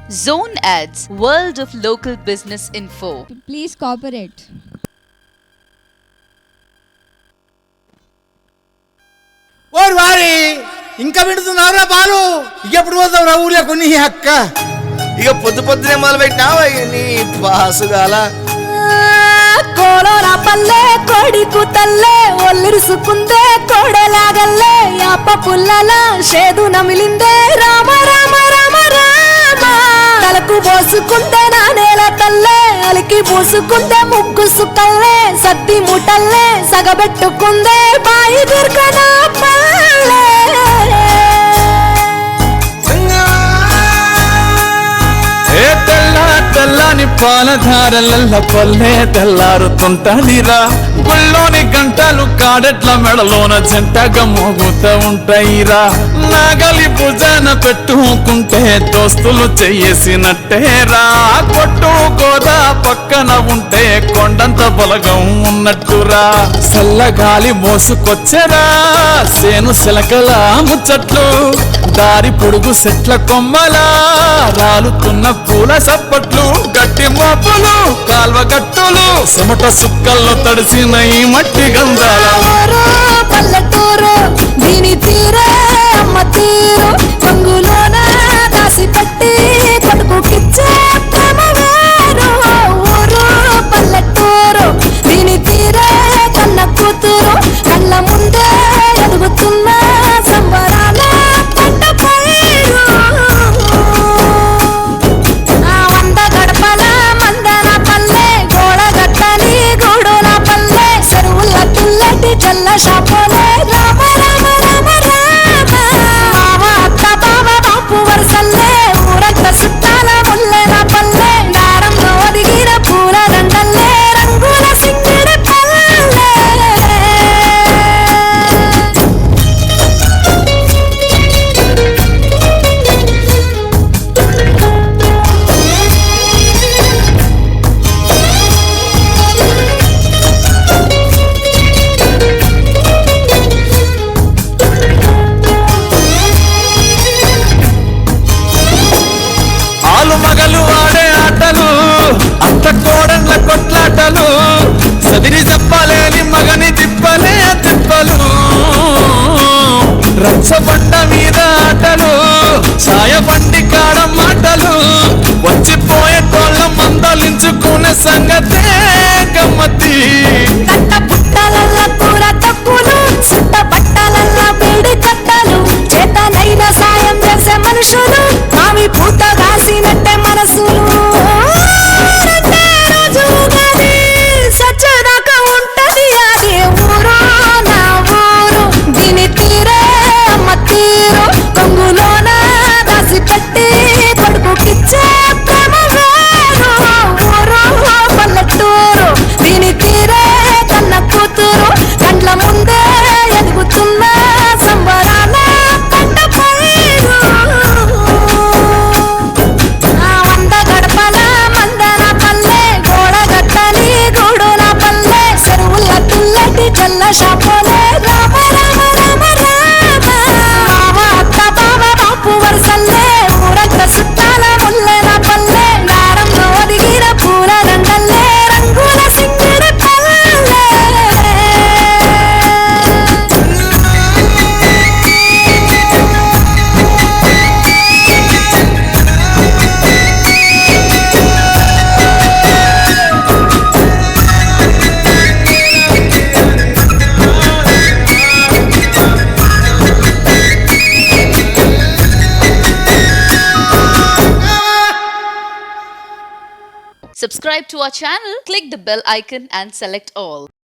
Zone Ads, World of Local Business Info. Please cooperate. ఓరి వారి ఇంకా వింటున్నావురా బాలు? ఎప్పుడు పోతావు రా ఊర్లో కొన్ని అక్క? ఇక పొద్దునే మొదలు పెట్టినావా నీ పాసుగాల? కోడోల పల్లె కోడి కూతల్లే ఒల్లిరుసుకుందే కోడలాగల్లే యాప పుల్లల షేదు నమిలిందే రామ రామ రామ రామ తలకు పోసుకుందే నా నేల తల్లే అలికి పూసుకుందే ముగ్గు సుక్కల్లే సద్ది ముటల్లే సగబెట్టుకుందే బాయి దుర్గనా పల్లె తెల్లని పాలధారల పల్లె తెల్లారుతుంటదిరా. గుళ్ళోని గంటలు కాడెట్ల మెడలోన జంటగా మోగుతూ ఉంటాయిరా. నాగలి భుజాన పెట్టుకుంటే దోస్తులు చెయ్యేసినట్టేరా. కొట్టు గోదా పక్కన ఉంటే కొండంత బలగం ఉన్నట్టురా. చల్లగాలి మోసుకొచ్చరా సేను శిలకల ముచ్చట్లు, దారి పొడుగు చెట్ల కొమ్మలా రాలుతున్న పూల సప్పట్లు, గట్టి మోపులు కాల్వ గట్టులు చెమట సుక్కల్లో తడిసిన ఈ మట్టి గంధాల పల్లెటూరు దీని తీరే అమ్మ తీరు రంగులోన దాసి పట్టి కొడుకుకిచ్చే ప్రేమ వేరు. ఊరు పల్లెటూరు దీని తీరే కన్న కూతురు కళ్ళ ముందే ఎదుగుతున్న సంబరాల పంట పైరు. వంద గడపల మందన పల్లె గోడ గట్టని గూడుల పల్లె చెరువుల తుల్లటి జల్ల షాపోలే రామ రామ రామ రామ మామ అత్త బావ బాపు వరసల్లే ఊరంత సుట్టాల ముల్లెల పల్లె దారంలో ఒదిగిన పూల దండల్లే రంగుల సింగిడి పల్లె. ఆలు మగలు ఆడే ఆటలు, అత్త కోడళ్ళ కొట్లాటలు, సదిరి చెప్పలేని మగని తిప్పలే తిప్పలు. రచ్చబండ మీద ఆటలు, సాయబండి కాడ మాటలు, వచ్చిపోయేటోళ్ళ మందలించుకునే సంగతే గమ్మతి. కట్ట పుట్టలల్ల కూర తక్కువలు సుట్ట పట్టాలల్ల వేడి కట్టలు చేతనైన సాయం చేసే మనుషులు మావి పూత కాసినట్టే మనసులు. రెండే రోజు ఉగాది, సచ్చదాకా ఉంటది అది ఊరు నా ఊరు దీని తీరే అమ్మ తీరు కొంగులోన దాసి పెట్టి కొడుకుకిచ్చే ప్రేమ వేరు. ఊరు పల్లెటూరు దీని తీరే కన్న కూతురు కండ్ల ముందే ఎదుగుతున్న సంబరాల పంట పైరు. వంద గడపల మందన పల్లె గోడ గట్టని గూడుల పల్లె చెరువుల తుల్లటి జల్ల షాపోలే రామ రామ రామ రామ మామ అత్త బావ బాపు వరసల్లే ఊరంత సుట్టాల ముల్లెల పల్లె దారంలో ఒదిగిన పూల దండల్లే రంగుల సింగిడి పల్లె. Subscribe to our channel, click the bell icon and select all.